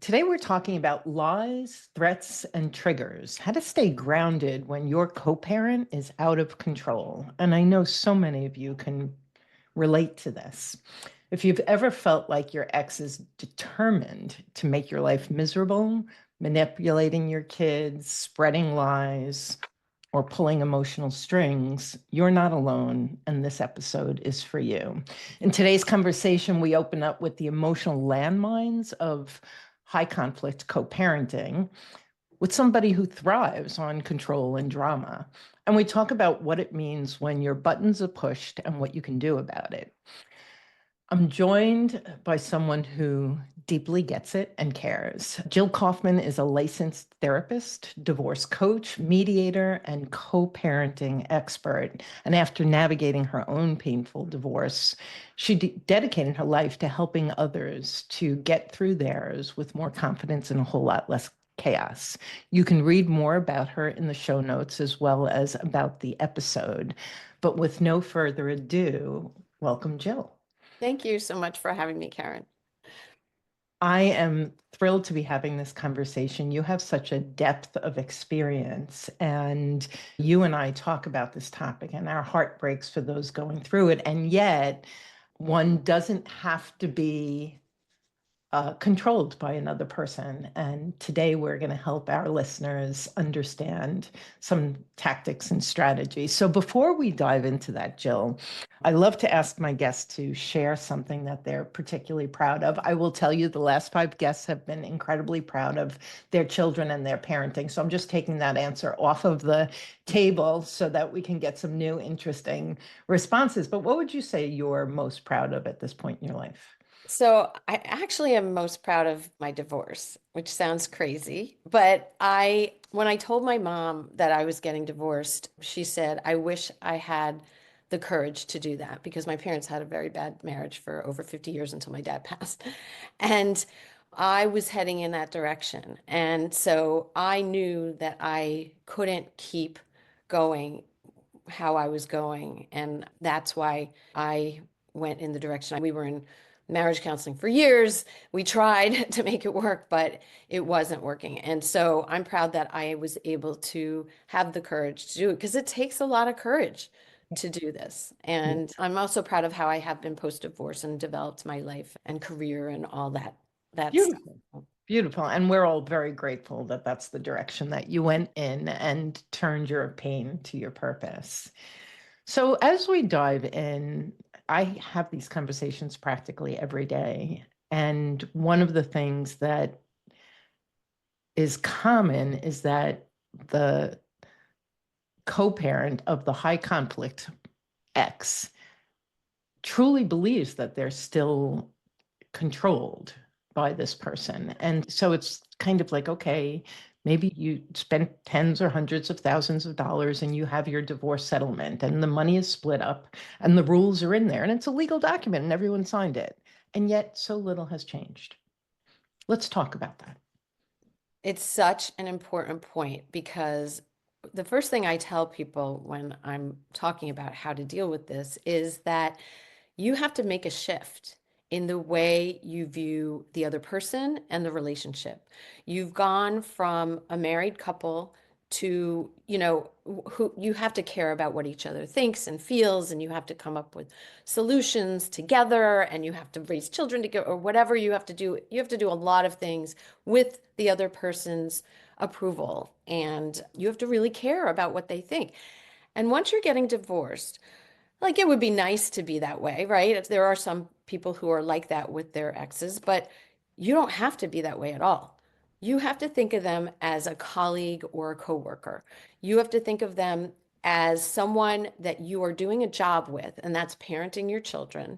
Today, we're talking about lies, threats, and triggers, how to stay grounded when your co parent is out of control. And I know so many of you can relate to this. If you've ever felt like your ex is determined to make your life miserable, manipulating your kids, spreading lies, or pulling emotional strings, you're not alone, and this episode is for you. In today's conversation, we open up with the emotional landmines of high conflict co parenting with somebody who thrives on control and drama. And we talk about what it means when your buttons are pushed and what you can do about it. I'm joined by someone who deeply gets it and cares. Jill Kaufman is a licensed therapist, divorce coach, mediator, and co parenting expert. And after navigating her own painful divorce, she dedicated her life to helping others to get through theirs with more confidence and a whole lot less chaos. You can read more about her in the show notes as well as about the episode. But with no further ado, welcome, Jill. Thank you so much for having me, Karen. I am thrilled to be having this conversation. You have such a depth of experience, and you and I talk about this topic, and our heart breaks for those going through it. And yet, one doesn't have to be controlled by another person. And today we're going to help our listeners understand some tactics and strategies. So before we dive into that, Jill, I love to ask my guests to share something that they're particularly proud of. I will tell you the last 5 guests have been incredibly proud of their children and their parenting. So I'm just taking that answer off of the table so that we can get some new, interesting responses. But what would you say you're most proud of at this point in your life? So I actually am most proud of my divorce, which sounds crazy, but when I told my mom that I was getting divorced, she said, I wish I had the courage to do that because my parents had a very bad marriage for over 50 years until my dad passed. And I was heading in that direction. And so I knew that I couldn't keep going how I was going. And that's why I went in the direction. We were in marriage counseling for years. We tried to make it work, but it wasn't working. And so I'm proud that I was able to have the courage to do it because it takes a lot of courage to do this. And I'm also proud of how I have been post-divorce and developed my life and career and all that stuff. Beautiful. Beautiful. And we're all very grateful that that's the direction that you went in and turned your pain to your purpose. So, as we dive in, I have these conversations practically every day. And one of the things that is common is that the co parent of the high conflict ex truly believes that they're still controlled by this person. And so it's kind of like, okay, maybe you spent tens or hundreds of thousands of dollars and you have your divorce settlement and the money is split up and the rules are in there and it's a legal document and everyone signed it. And yet so little has changed. Let's talk about that. It's such an important point because the first thing I tell people when I'm talking about how to deal with this is that you have to make a shift in the way you view the other person and the relationship. You've gone from a married couple to, who you have to care about what each other thinks and feels, and you have to come up with solutions together, and you have to raise children together, or whatever you have to do. You have to do a lot of things with the other person's approval, and you have to really care about what they think. And once you're getting divorced, like it would be nice to be that way, right? There are some people who are like that with their exes, but you don't have to be that way at all. You have to think of them as a colleague or a coworker. You have to think of them as someone that you are doing a job with, and that's parenting your children.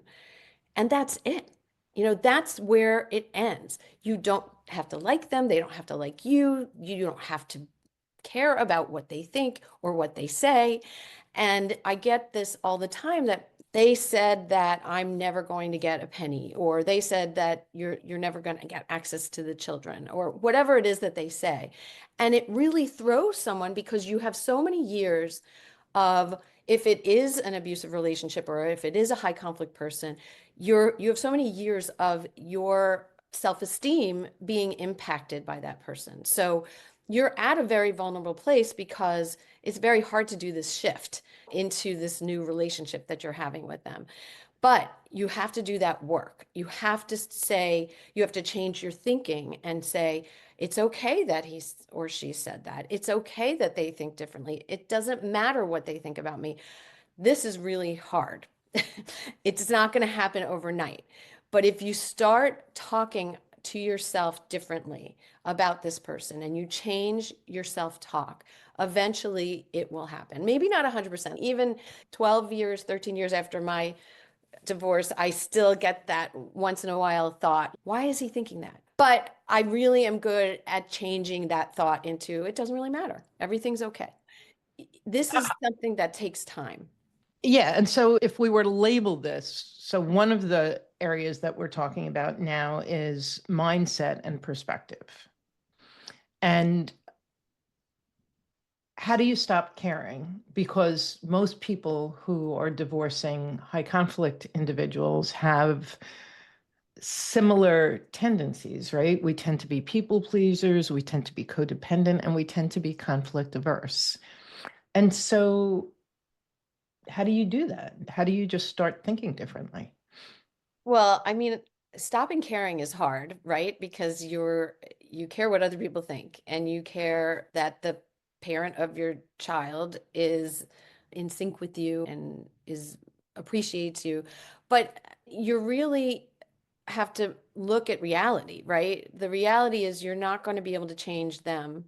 And that's it. That's where it ends. You don't have to like them. They don't have to like you. You don't have to care about what they think or what they say. And I get this all the time that they said that I'm never going to get a penny, or they said that you're never going to get access to the children, or whatever it is that they say. And it really throws someone because you have so many years of, if it is an abusive relationship or if it is a high conflict person, you have so many years of your self-esteem being impacted by that person. So you're at a very vulnerable place because it's very hard to do this shift into this new relationship that you're having with them. But you have to do that work. You have to say, you have to change your thinking and say, it's okay that he or she said that. It's okay that they think differently. It doesn't matter what they think about me. This is really hard. It's not going to happen overnight. But if you start talking to yourself differently about this person and you change your self-talk, eventually it will happen. Maybe not 100%. Even 12 years, 13 years after my divorce, I still get that once in a while thought, why is he thinking that? But I really am good at changing that thought into, it doesn't really matter. Everything's okay. This is something that takes time. Yeah. And so if we were to label this, so one of the areas that we're talking about now is mindset and perspective. And how do you stop caring? Because most people who are divorcing high conflict individuals have similar tendencies, right? We tend to be people pleasers, we tend to be codependent, and we tend to be conflict averse. And so, how do you do that? How do you just start thinking differently? Well, I mean, stopping caring is hard, right? Because you care what other people think and you care that the parent of your child is in sync with you and is appreciates you. But you really have to look at reality, right? The reality is you're not going to be able to change them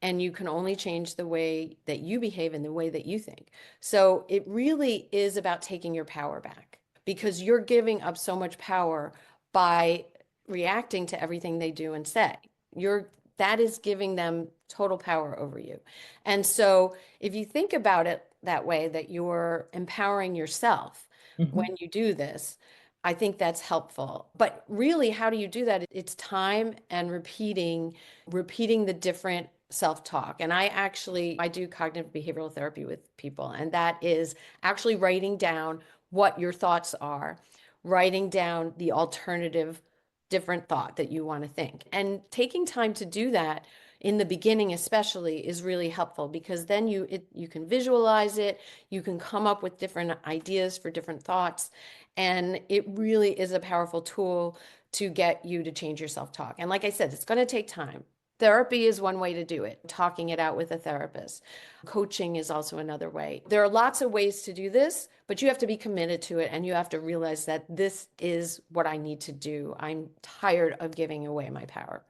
and you can only change the way that you behave and the way that you think. So it really is about taking your power back because you're giving up so much power by reacting to everything they do and say. You're that is giving them total power over you. And so if you think about it that way, that you're empowering yourself Mhm. when you do this, I think that's helpful. But really, how do you do that? It's time and repeating the different self-talk. And I do cognitive behavioral therapy with people, and that is actually writing down what your thoughts are, writing down the alternative different thought that you want to think. And taking time to do that in the beginning especially is really helpful because then you can visualize it, you can come up with different ideas for different thoughts, and it really is a powerful tool to get you to change your self-talk. And like I said, it's going to take time. Therapy is one way to do it, talking it out with a therapist. Coaching is also another way. There are lots of ways to do this, but you have to be committed to it and you have to realize that this is what I need to do. I'm tired of giving away my power.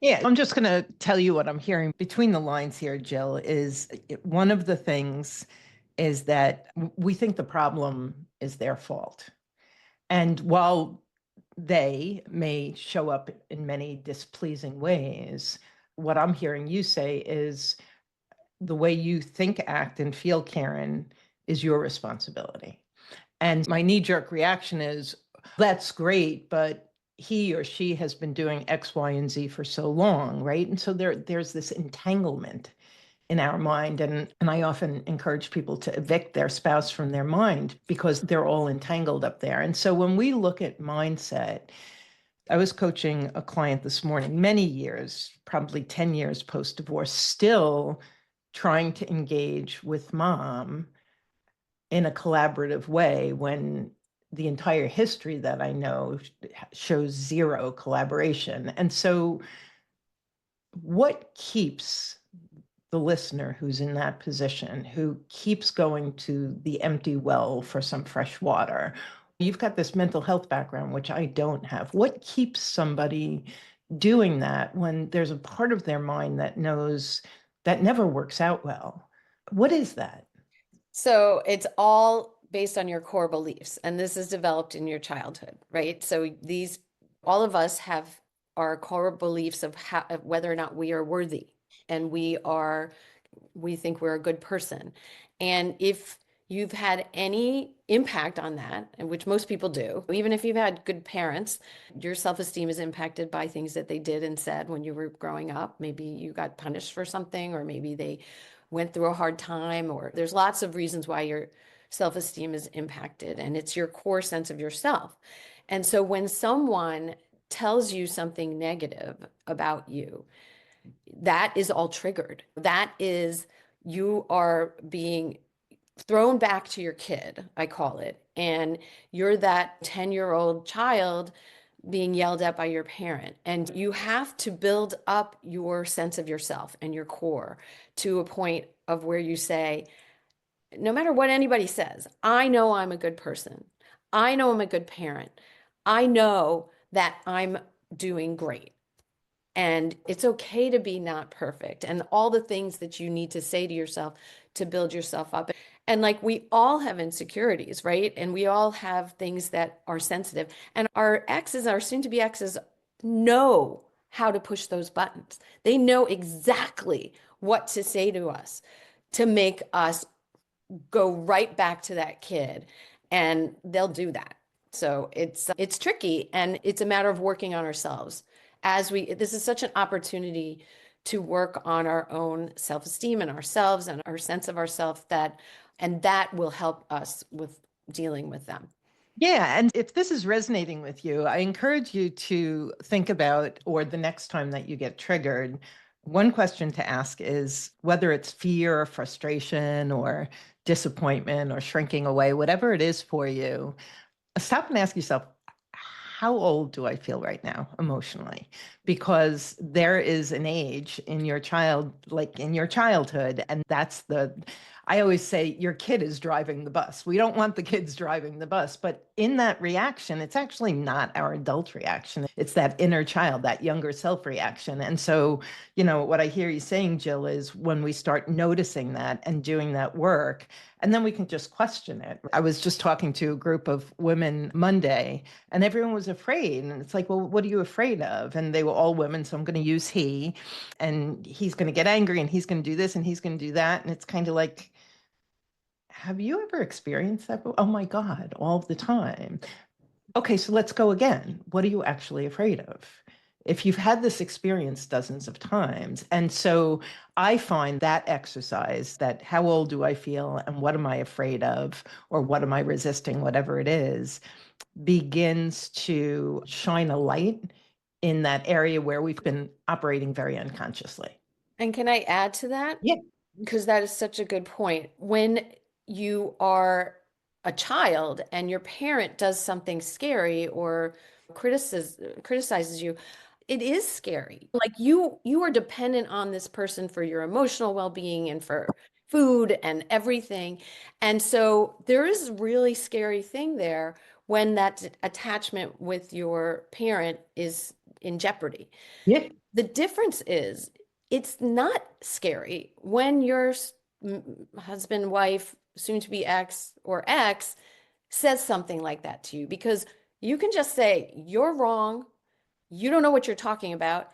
Yeah, I'm just going to tell you what I'm hearing between the lines here, Jill, is one of the things is that we think the problem is their fault. And while they may show up in many displeasing ways, what I'm hearing you say is the way you think, act, and feel, Karen, is your responsibility. And my knee jerk reaction is, that's great, but he or she has been doing X, Y, and Z for so long, right? And so there's this entanglement in our mind. And I often encourage people to evict their spouse from their mind because they're all entangled up there. And so when we look at mindset, I was coaching a client this morning, many years, probably 10 years post divorce, still trying to engage with mom in a collaborative way when the entire history that I know shows zero collaboration. And so, what keeps the listener who's in that position, who keeps going to the empty well for some fresh water? You've got this mental health background, which I don't have. What keeps somebody doing that when there's a part of their mind that knows that never works out well? What is that? So it's all based on your core beliefs, and this is developed in your childhood, right? So all of us have our core beliefs of whether or not we are worthy and we think we're a good person. And if you've had any impact on that, and which most people do, even if you've had good parents, your self-esteem is impacted by things that they did and said when you were growing up. Maybe you got punished for something, or maybe they went through a hard time, or there's lots of reasons why your self-esteem is impacted, and it's your core sense of yourself. And so when someone tells you something negative about you, that is all triggered. That is, you are being thrown back to your kid, I call it. And you're that 10-year-old child being yelled at by your parent. And you have to build up your sense of yourself and your core to a point of where you say, no matter what anybody says, I know I'm a good person. I know I'm a good parent. I know that I'm doing great. And it's okay to be not perfect, and all the things that you need to say to yourself to build yourself up. And like, we all have insecurities, right? And we all have things that are sensitive. And our exes, our soon to be exes, know how to push those buttons. They know exactly what to say to us to make us go right back to that kid, and they'll do that. So it's tricky, and it's a matter of working on ourselves as we this is such an opportunity to work on our own self-esteem and ourselves and our sense of ourselves, that and that will help us with dealing with them. Yeah. And if this is resonating with you, I encourage you to think about, or the next time that you get triggered, one question to ask is whether it's fear or frustration or disappointment or shrinking away, whatever it is for you, stop and ask yourself, how old do I feel right now emotionally? Because there is an age in your child, like in your childhood, and I always say your kid is driving the bus. We don't want the kids driving the bus, but in that reaction, it's actually not our adult reaction. It's that inner child, that younger self reaction. And so, what I hear you saying, Jill, is when we start noticing that and doing that work, and then we can just question it. I was just talking to a group of women Monday, and everyone was afraid. And it's like, well, what are you afraid of? And they were all women, so I'm going to use he, and he's going to get angry, and he's going to do this, and he's going to do that. And it's kind of like, have you ever experienced that? Oh my God, all the time. Okay, so let's go again. What are you actually afraid of? If you've had this experience dozens of times. And so I find that exercise, that how old do I feel and what am I afraid of, or what am I resisting, whatever it is, begins to shine a light in that area where we've been operating very unconsciously. And can I add to that? Yeah. Because that is such a good point. When you are a child and your parent does something scary or criticizes you, it is scary. Like, you are dependent on this person for your emotional well-being and for food and everything. And so there is a really scary thing there when that attachment with your parent is in jeopardy. Yeah. The difference is, it's not scary when your husband, wife, soon to be ex or ex says something like that to you, because you can just say, you're wrong, you don't know what you're talking about,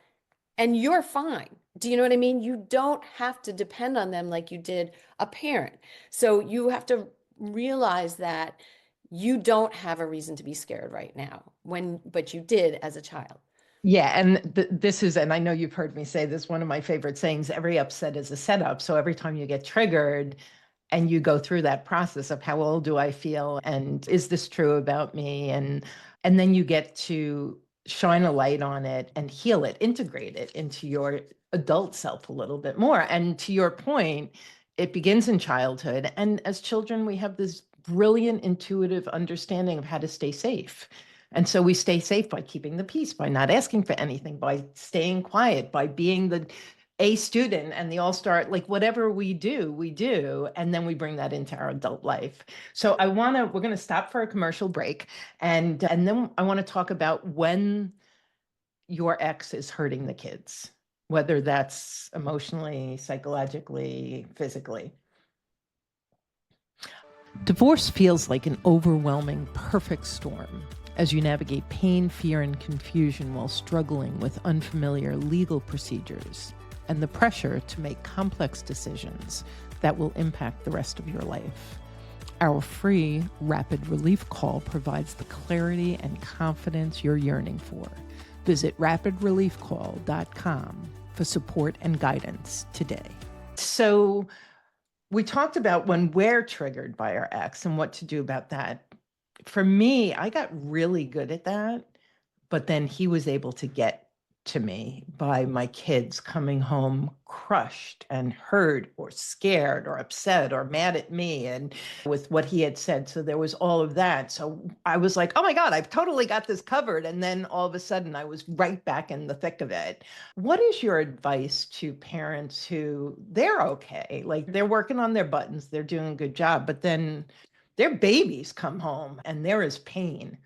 and you're fine. Do you know what I mean? You don't have to depend on them like you did a parent. So you have to realize that you don't have a reason to be scared right now, but you did as a child. Yeah, and this is, and I know you've heard me say this, one of my favorite sayings, every upset is a setup. So every time you get triggered and you go through that process of how old do I feel and is this true about me? And then you get to shine a light on it and heal it, integrate it into your adult self a little bit more. And to your point, it begins in childhood. And as children, we have this brilliant intuitive understanding of how to stay safe. And so we stay safe by keeping the peace, by not asking for anything, by staying quiet, by being the A student and the all-star, like whatever we do. And then we bring that into our adult life. So we're going to stop for a commercial break. And then I want to talk about when your ex is hurting the kids, whether that's emotionally, psychologically, physically. Divorce feels like an overwhelming, perfect storm as you navigate pain, fear, and confusion while struggling with unfamiliar legal procedures and the pressure to make complex decisions that will impact the rest of your life. Our free Rapid Relief Call provides the clarity and confidence you're yearning for. Visit rapidreliefcall.com for support and guidance today. So, we talked about when we're triggered by our ex and what to do about that. For me, I got really good at that But then he was able to get to me by my kids coming home crushed and hurt or scared or upset or mad at me and with what he had said. So there was all of that. So I was like, oh my God, I've totally got this covered. And then all of a sudden I was right back in the thick of it. What is your advice to parents who they're okay, like they're working on their buttons, they're doing a good job, but then their babies come home and there is pain?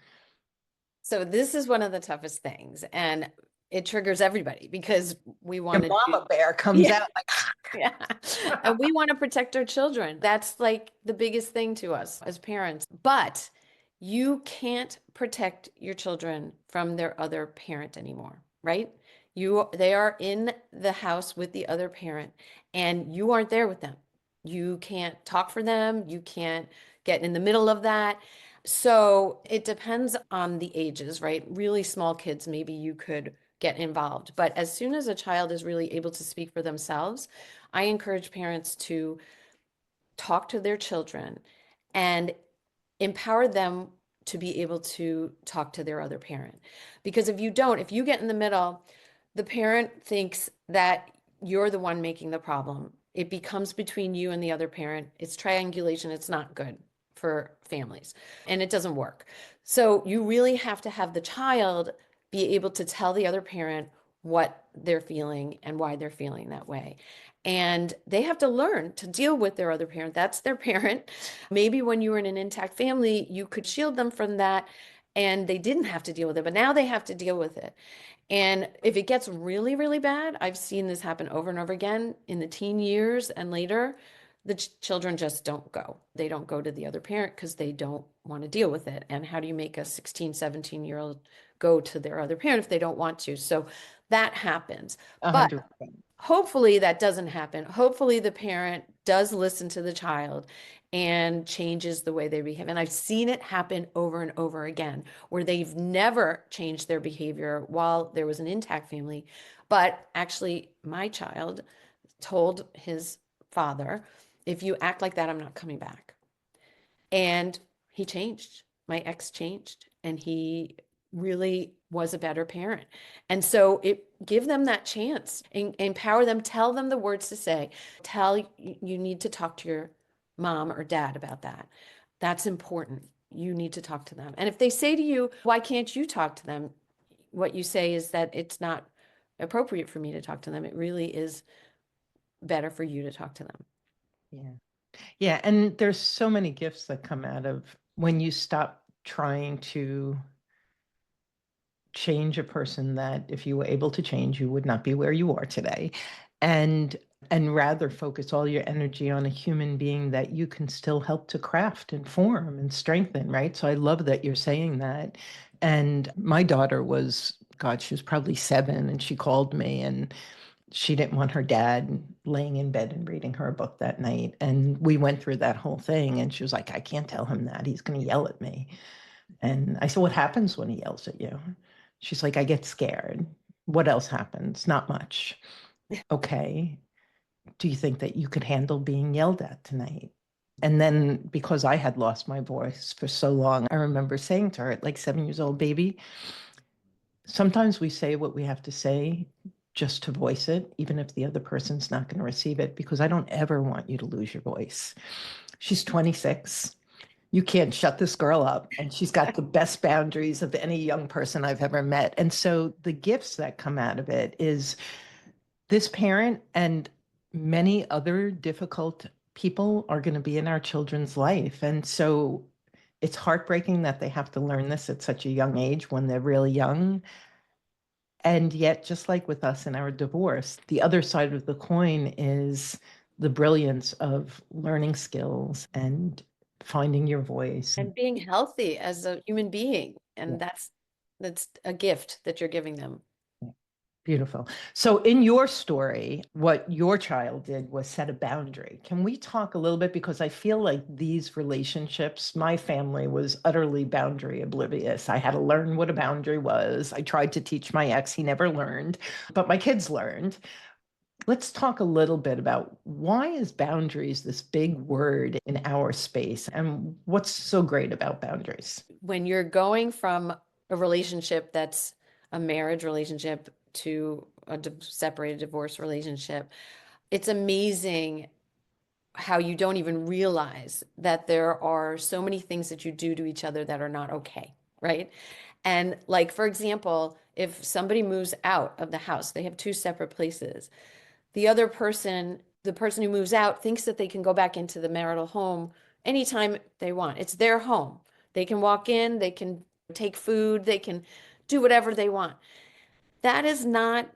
So this is one of the toughest things, and it triggers everybody because we Your want to do, mama bear comes yeah, out like, yeah. And we want to protect our children. That's like the biggest thing to us as parents. But you can't protect your children from their other parent anymore, right? They are in the house with the other parent and you aren't there with them. You can't talk for them. You can't get in the middle of that. So it depends on the ages, right? Really small kids, maybe you could get involved. But as soon as a child is really able to speak for themselves, I encourage parents to talk to their children and empower them to be able to talk to their other parent. Because if you don't, if you get in the middle, the parent thinks that you're the one making the problem. It becomes between you and the other parent. It's triangulation. It's not good for families and it doesn't work. So you really have to have the child be able to tell the other parent what they're feeling and why they're feeling that way. And they have to learn to deal with their other parent. That's their parent. Maybe when you were in an intact family, you could shield them from that and they didn't have to deal with it, but now they have to deal with it. And if it gets really, really bad, I've seen this happen over and over again in the teen years and later, the children just don't go. They don't go to the other parent because they don't want to deal with it. And how do you make a 16, 17-year-old go to their other parent if they don't want to? So that happens. But 100%. hopefully that doesn't happen. Hopefully the parent does listen to the child and changes the way they behave. And I've seen it happen over and over again where they've never changed their behavior while there was an intact family. But actually, my child told his father, if you act like that, I'm not coming back. And he changed. My ex changed and he really was a better parent. And so it give them that chance and empower them, tell them the words to say, tell you need to talk to your mom or dad about that. That's important. You need to talk to them. And if they say to you, why can't you talk to them? What you say is that it's not appropriate for me to talk to them. It really is better for you to talk to them. Yeah. Yeah. And there's so many gifts that come out of when you stop trying to change a person that if you were able to change, you would not be where you are today. And and rather focus all your energy on a human being that you can still help to craft and form and strengthen, right? So I love that you're saying that. And my daughter was, God, she was probably 7, and she called me and she didn't want her dad laying in bed and reading her a book that night. And we went through that whole thing. And she was like, I can't tell him that. He's going to yell at me. And I said, what happens when he yells at you? She's like, I get scared. What else happens? Not much. Okay. Do you think that you could handle being yelled at tonight? And then because I had lost my voice for so long, I remember saying to her at like 7 years old, baby, sometimes we say what we have to say just to voice it, even if the other person's not going to receive it, because I don't ever want you to lose your voice. She's 26. You can't shut this girl up. And she's got the best boundaries of any young person I've ever met. And so the gifts that come out of it is this parent and many other difficult people are going to be in our children's life. And so it's heartbreaking that they have to learn this at such a young age when they're really young. And yet, just like with us in our divorce, the other side of the coin is the brilliance of learning skills and finding your voice. And being healthy as a human being. Yeah, And that's a gift that you're giving them. yeah. Beautiful. So, in your story, what your child did was set a boundary. Can we talk a little bit? Because I feel like these relationships, my family was utterly boundary oblivious. I had to learn what a boundary was. I tried to teach my ex, he never learned, but my kids learned. Let's talk a little bit about why is boundaries this big word in our space and what's so great about boundaries? When you're going from a relationship that's a marriage relationship to a separated divorce relationship, it's amazing how you don't even realize that there are so many things that you do to each other that are not okay, right? And like, for example, if somebody moves out of the house, they have two separate places. The other person, the person who moves out, thinks that they can go back into the marital home anytime they want. It's their home. They can walk in, they can take food, they can do whatever they want. That is not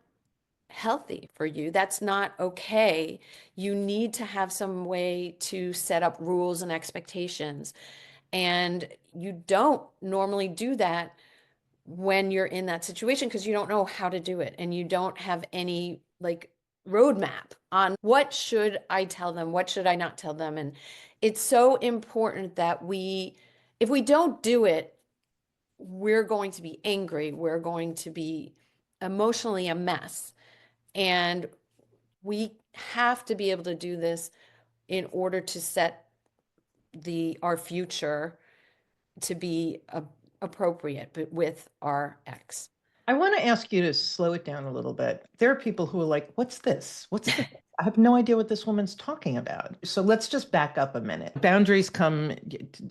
healthy for you. That's not okay. You need to have some way to set up rules and expectations. And you don't normally do that when you're in that situation because you don't know how to do it and you don't have any like roadmap on what should I tell them, what should I not tell them. And it's so important that if we don't do it, we're going to be angry, we're going to be emotionally a mess. And we have to be able to do this in order to set our future to be appropriate but with our ex. I want to ask you to slow it down a little bit. There are people who are like, what's this? What's this? I have no idea what this woman's talking about. So let's just back up a minute. Boundaries come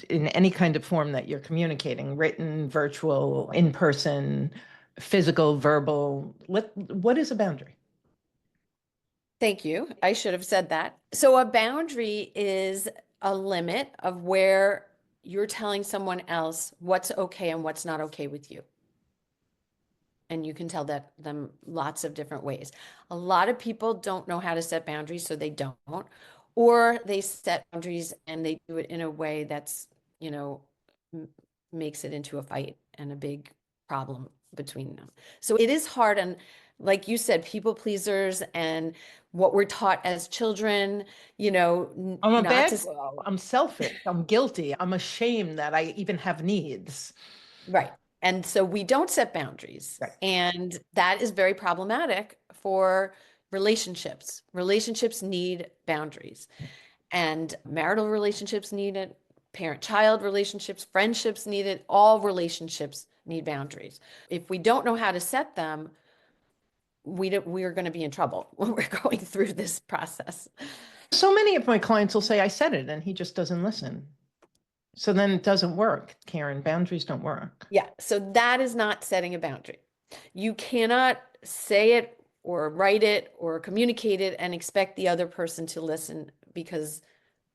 in any kind of form that you're communicating, written, virtual, in person, physical, verbal. What is a boundary? Thank you. I should have said that. So a boundary is a limit of where you're telling someone else what's okay and what's not okay with you. And you can tell them lots of different ways. A lot of people don't know how to set boundaries, so they don't, or they set boundaries and they do it in a way that's, makes it into a fight and a big problem between them. So it is hard. And like you said, people pleasers and what we're taught as children, I'm a not bad to, girl. I'm selfish. I'm guilty. I'm ashamed that I even have needs. right. And so we don't set boundaries. Right. And that is very problematic for relationships. Relationships need boundaries, and marital relationships need it. Parent-child relationships, friendships need it. All relationships need boundaries. If we don't know how to set them, we're going to be in trouble when we're going through this process. So many of my clients will say, I said it, and he just doesn't listen. So then it doesn't work, Karen. Boundaries don't work. Yeah, so that is not setting a boundary. You cannot say it or write it or communicate it and expect the other person to listen because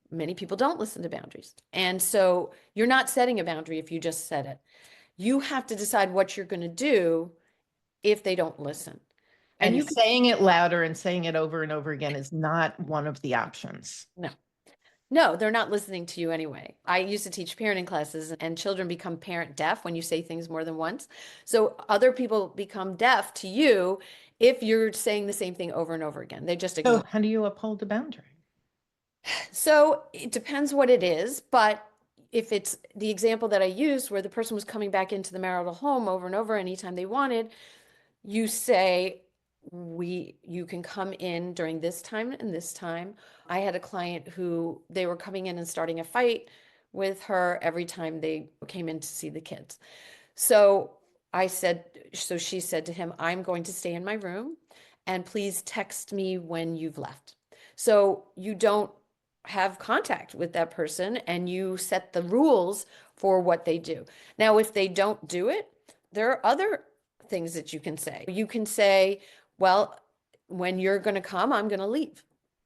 many people don't listen to boundaries. And so you're not setting a boundary if you just set it. You have to decide what you're going to do if they don't listen. And And you can, saying it louder and saying it over and over again is not one of the options. no. No, they're not listening to you anyway. I used to teach parenting classes, and children become parent deaf when you say things more than once. So other people become deaf to you if you're saying the same thing over and over again. They just So ignore. how do you uphold the boundary? So it depends what it is, but if it's the example that I used where the person was coming back into the marital home over and over anytime they wanted, you say, you can come in during this time and this time. I had a client who they were coming in and starting a fight with her every time they came in to see the kids. So so she said to him, I'm going to stay in my room and please text me when you've left. So you don't have contact with that person and you set the rules for what they do. Now, if they don't do it, there are other things that you can say. You can say, well, when you're going to come, I'm going to leave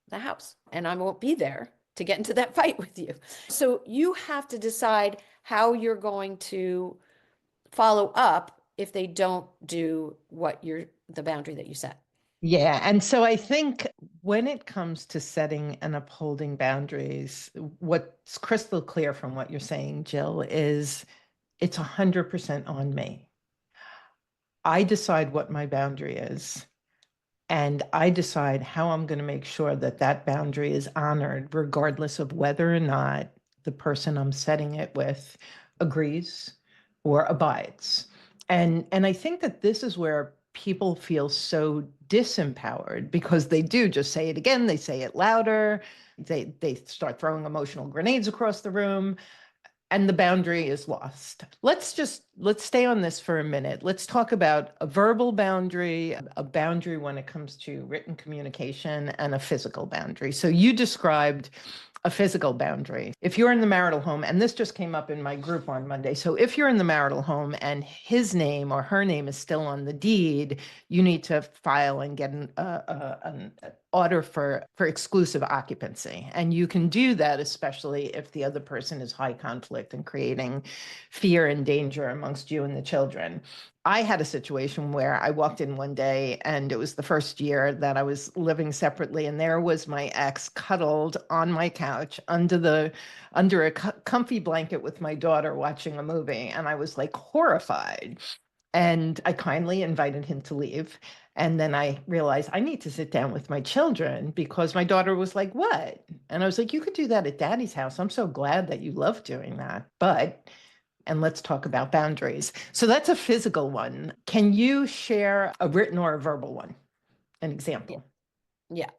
the house and I won't be there to get into that fight with you. So you have to decide how you're going to follow up if they don't do the boundary that you set. Yeah. And so I think when it comes to setting and upholding boundaries, what's crystal clear from what you're saying, Jill, is it's 100% on me. I decide what my boundary is, and I decide how I'm going to make sure that that boundary is honored, regardless of whether or not the person I'm setting it with agrees or abides. And I think that this is where people feel so disempowered because they do just say it again, they say it louder, they start throwing emotional grenades across the room. and the boundary is lost. Let's stay on this for a minute. Let's talk about a verbal boundary, a boundary when it comes to written communication, and a physical boundary. So you described a physical boundary. If you're in the marital home, and this just came up in my group on Monday. So if you're in the marital home and his name or her name is still on the deed, you need to file and get an order for exclusive occupancy. And you can do that, especially if the other person is high conflict and creating fear and danger amongst you and the children. I had a situation where I walked in one day and it was the first year that I was living separately, and there was my ex cuddled on my couch under a comfy blanket with my daughter watching a movie, and I was like horrified. And I kindly invited him to leave. And then I realized I need to sit down with my children because my daughter was like, "What?" And I was like, "You could do that at daddy's house. I'm so glad that you love doing that. But," and let's talk about boundaries. So that's a physical one. Can you share a written or a verbal one? An Yeah. example. Yeah.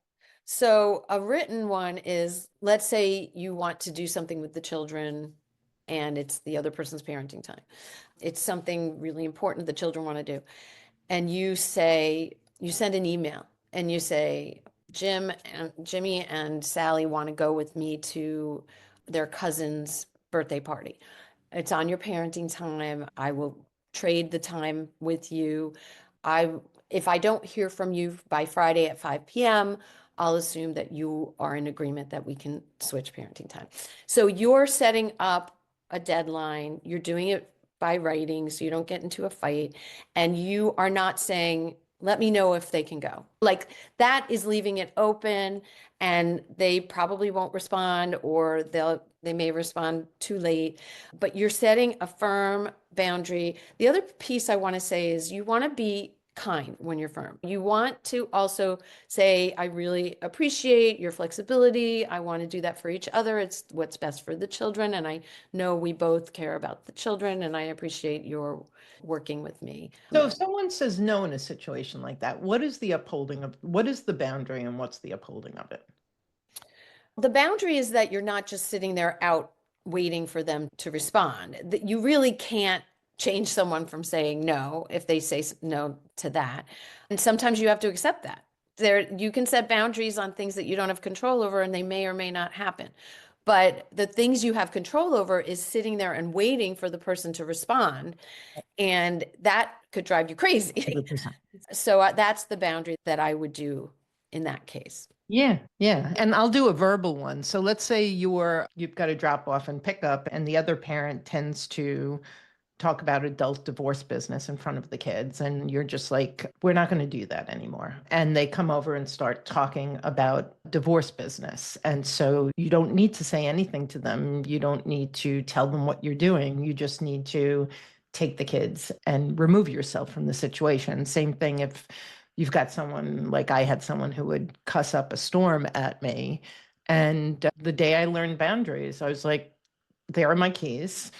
So a written one is, let's say you want to do something with the children and it's the other person's parenting time. It's something really important the children want to do. And you say, you send an email and you say, Jimmy and Sally want to go with me to their cousin's birthday party. It's on your parenting time. I will trade the time with you. I If I don't hear from you by Friday at 5 p.m., I'll assume that you are in agreement that we can switch parenting time. So you're setting up a deadline. You're doing it by writing so you don't get into a fight. And you are not saying, let me know if they can go. Like that is leaving it open, and they probably won't respond, or they may respond too late, but you're setting a firm boundary. The other piece I want to say is you want to be kind when you're firm. You want to also say, I really appreciate your flexibility. I want to do that for each other. It's what's best for the children. And I know we both care about the children, and I appreciate your working with me. So if someone says no in a situation like that, what is the boundary and what's the upholding of it? The boundary is that you're not just sitting there out waiting for them to respond. That you really can't change someone from saying no if they say no to that. And sometimes you have to accept that. You can set boundaries on things that you don't have control over, and they may or may not happen. But the things you have control over is sitting there and waiting for the person to respond. And that could drive you crazy. 100%. So that's the boundary that I would do in that case. Yeah, yeah. And I'll do a verbal one. So let's say you've got to drop off and pick up, and the other parent tends to talk about adult divorce business in front of the kids. And you're just like, we're not going to do that anymore. And they come over and start talking about divorce business. And so you don't need to say anything to them. You don't need to tell them what you're doing. You just need to take the kids and remove yourself from the situation. Same thing if you've got someone like I had someone who would cuss up a storm at me. And the day I learned boundaries, I was like, there are my keys.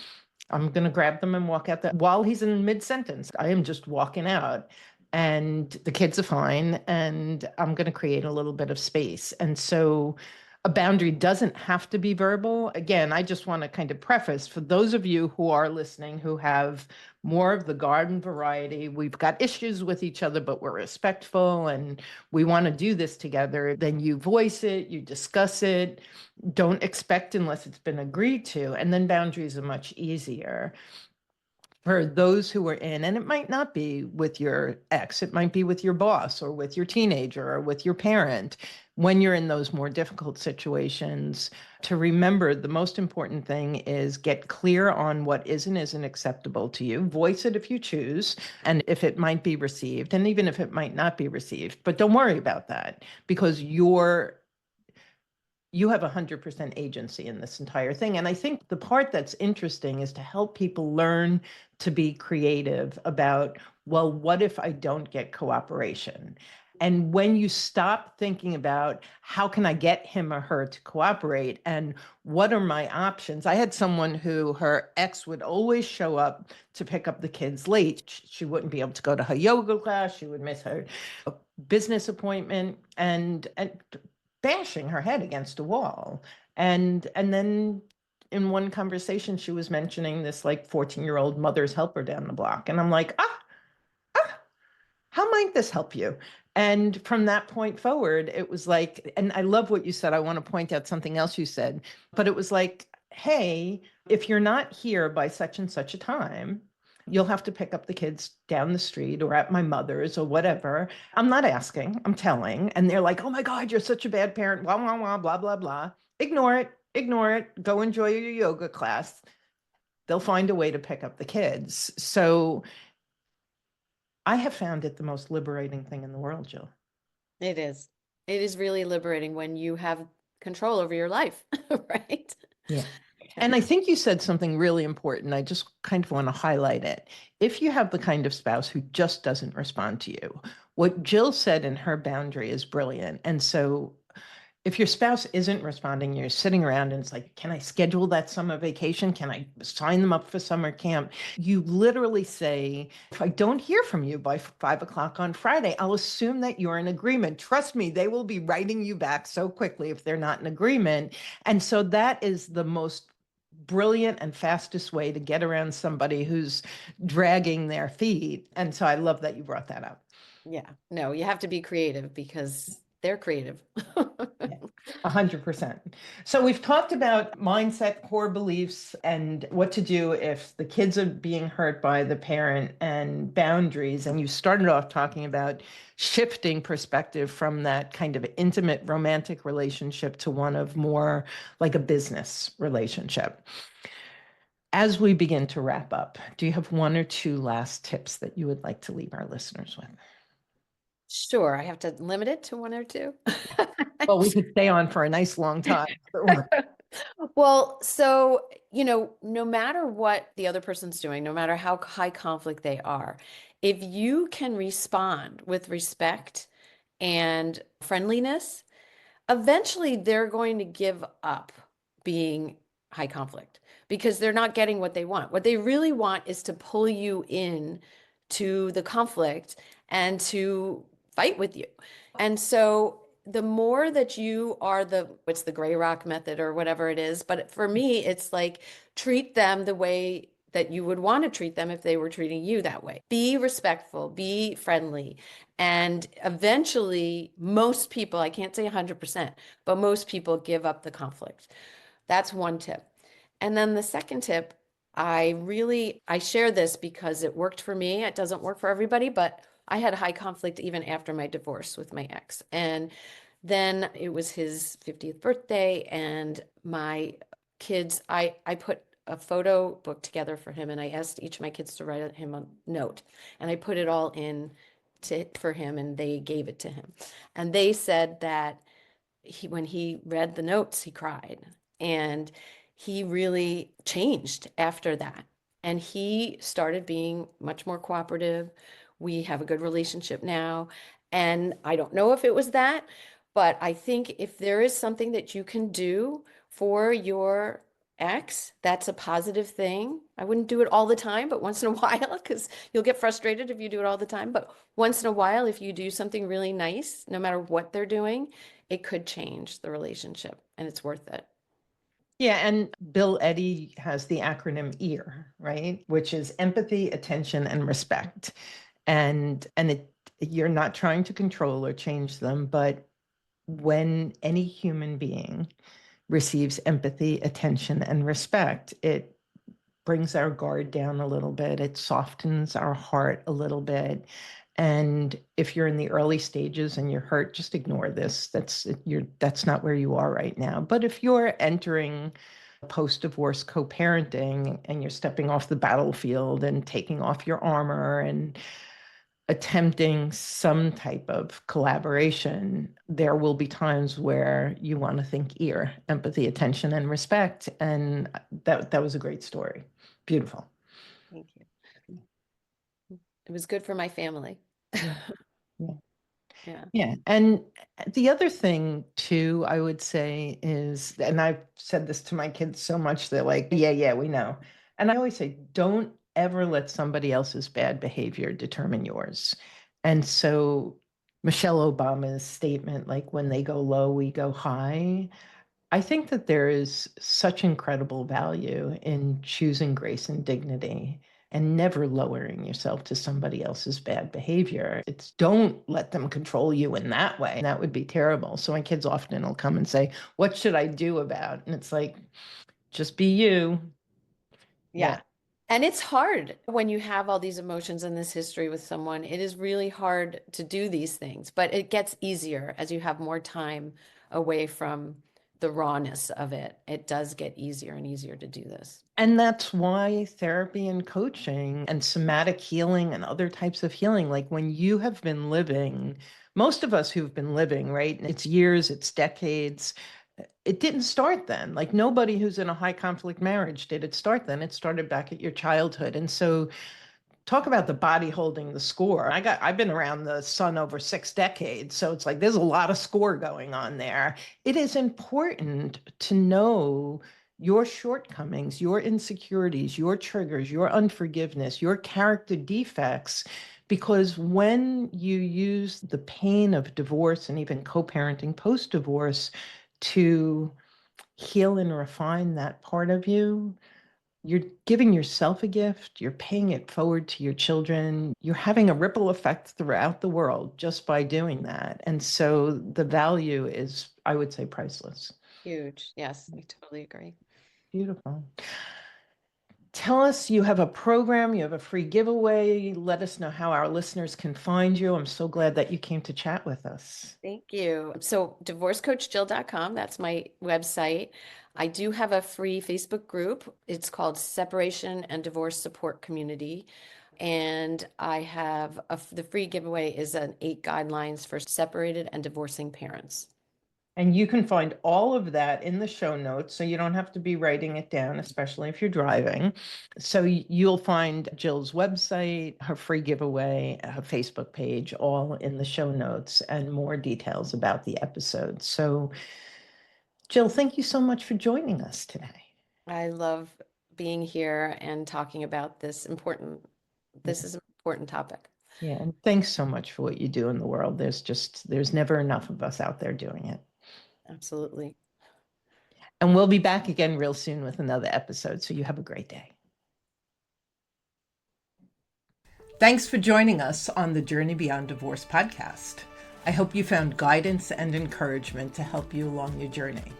I'm going to grab them and walk out while he's in mid sentence. I am just walking out, and the kids are fine. And I'm going to create a little bit of space. And so a boundary doesn't have to be verbal. Again, I just want to kind of preface for those of you who are listening who have more of the garden variety. We've got issues with each other, but we're respectful and we want to do this together. Then you voice it, you discuss it. Don't expect unless it's been agreed to. And then boundaries are much easier for those who are in, and it might not be with your ex, it might be with your boss or with your teenager or with your parent. When you're in those more difficult situations, to remember the most important thing is get clear on what is and isn't acceptable to you. Voice it if you choose, and if it might be received, and even if it might not be received. But don't worry about that because you have 100% agency in this entire thing. And I think the part that's interesting is to help people learn to be creative about, well, what if I don't get cooperation? And when you stop thinking about how can I get him or her to cooperate and what are my options? I had someone who her ex would always show up to pick up the kids late. She wouldn't be able to go to her yoga class. She would miss her business appointment and bashing her head against a wall. And then in one conversation, she was mentioning this like 14-year-old mother's helper down the block. And I'm like, how might this help you? And from that point forward, it was like, and I love what you said. I want to point out something else you said, but it was like, hey, if you're not here by such and such a time, you'll have to pick up the kids down the street or at my mother's or whatever. I'm not asking, I'm telling. And they're like, oh my God, you're such a bad parent, blah, blah, blah, blah, blah, blah. Ignore it, go enjoy your yoga class. They'll find a way to pick up the kids. So I have found it the most liberating thing in the world, Jill. It is. It is really liberating when you have control over your life, right? Yeah. Yeah. And I think you said something really important. I just kind of want to highlight it. If you have the kind of spouse who just doesn't respond to you, what Jill said in her boundary is brilliant. And so if your spouse isn't responding, you're sitting around and it's like, can I schedule that summer vacation? Can I sign them up for summer camp? You literally say, if I don't hear from you by 5 o'clock on Friday, I'll assume that you're in agreement. Trust me, they will be writing you back so quickly if they're not in agreement. And so that is the most brilliant and fastest way to get around somebody who's dragging their feet. And so I love that you brought that up. Yeah. No, you have to be creative because they're creative. Yeah, 100%. So we've talked about mindset, core beliefs, and what to do if the kids are being hurt by the parent and boundaries. And you started off talking about shifting perspective from that kind of intimate romantic relationship to one of more like a business relationship. As we begin to wrap up, do you have one or two last tips that you would like to leave our listeners with? Sure, I have to limit it to one or two. Well, we could stay on for a nice long time. Well, so, no matter what the other person's doing, no matter how high conflict they are, if you can respond with respect and friendliness, eventually they're going to give up being high conflict because they're not getting what they want. What they really want is to pull you in to the conflict and to fight with you. And so the more that you are what's the gray rock method or whatever it is, but for me, it's like treat them the way that you would want to treat them if they were treating you that way. Be respectful, be friendly. And eventually, most people, I can't say 100%, but most people give up the conflict. That's one tip. And then the second tip, I share this because it worked for me. It doesn't work for everybody, but I had high conflict even after my divorce with my ex. And then it was his 50th birthday and my kids, I put a photo book together for him and I asked each of my kids to write him a note and I put it all in for him and they gave it to him. And they said that when he read the notes, he cried. And he really changed after that. And he started being much more cooperative. We have a good relationship now. And I don't know if it was that, but I think if there is something that you can do for your ex, that's a positive thing. I wouldn't do it all the time, but once in a while, because you'll get frustrated if you do it all the time. But once in a while, if you do something really nice, no matter what they're doing, it could change the relationship and it's worth it. Yeah, and Bill Eddy has the acronym EAR, right? Which is empathy, attention, and respect. And you're not trying to control or change them, but when any human being receives empathy, attention, and respect, it brings our guard down a little bit. It softens our heart a little bit. And if you're in the early stages and you're hurt, just ignore this. That's not where you are right now. But if you're entering post-divorce co-parenting and you're stepping off the battlefield and taking off your armor and attempting some type of collaboration, there will be times where you want to think ear, empathy, attention, and respect. And that was a great story. Beautiful. Thank you. It was good for my family. Yeah. Yeah. Yeah. Yeah. And the other thing too, I would say is, and I've said this to my kids so much, they're like, yeah, we know. And I always say, don't ever let somebody else's bad behavior determine yours. And so Michelle Obama's statement, like when they go low, we go high, I think that there is such incredible value in choosing grace and dignity and never lowering yourself to somebody else's bad behavior. It's don't let them control you in that way. That would be terrible. So my kids often will come and say, "What should I do about it?" And it's like, just be you. Yeah. Yeah. And it's hard when you have all these emotions and this history with someone. It is really hard to do these things, but it gets easier as you have more time away from the rawness of it. It does get easier and easier to do this. And that's why therapy and coaching and somatic healing and other types of healing, like when you have been living, most of us who've been living, right? It's years, it's decades. It didn't start then. Like nobody who's in a high conflict marriage did it start then. It started back at your childhood. And so talk about the body holding the score. I've been around the sun over 6 decades, so it's like there's a lot of score going on there. It is important to know your shortcomings, your insecurities, your triggers, your unforgiveness, your character defects, because when you use the pain of divorce and even co-parenting post-divorce to heal and refine that part of you, you're giving yourself a gift, you're paying it forward to your children, you're having a ripple effect throughout the world just by doing that. And so the value is, I would say, priceless. Huge. Yes, I totally agree. Beautiful. Tell us, you have a program, you have a free giveaway. Let us know how our listeners can find you. I'm so glad that you came to chat with us. Thank you. So, divorcecoachjill.com, that's my website. I do have a free Facebook group. It's called Separation and Divorce Support Community. And I have the free giveaway is an 8 guidelines for separated and divorcing parents. And you can find all of that in the show notes, so you don't have to be writing it down, especially if you're driving. So you'll find Jill's website, her free giveaway, her Facebook page, all in the show notes and more details about the episode. So, Jill, thank you so much for joining us today. I love being here and talking about this Yeah. is an important topic. Yeah. And thanks so much for what you do in the world. There's never enough of us out there doing it. Absolutely. And we'll be back again real soon with another episode. So you have a great day. Thanks for joining us on the Journey Beyond Divorce podcast. I hope you found guidance and encouragement to help you along your journey.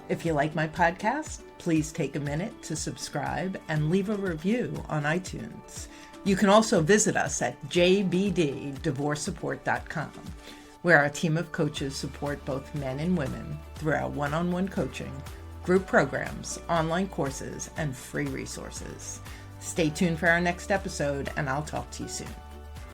If you like my podcast, please take a minute to subscribe and leave a review on iTunes. You can also visit us at jbddivorcesupport.com, where our team of coaches support both men and women through our one-on-one coaching, group programs, online courses, and free resources. Stay tuned for our next episode, and I'll talk to you soon.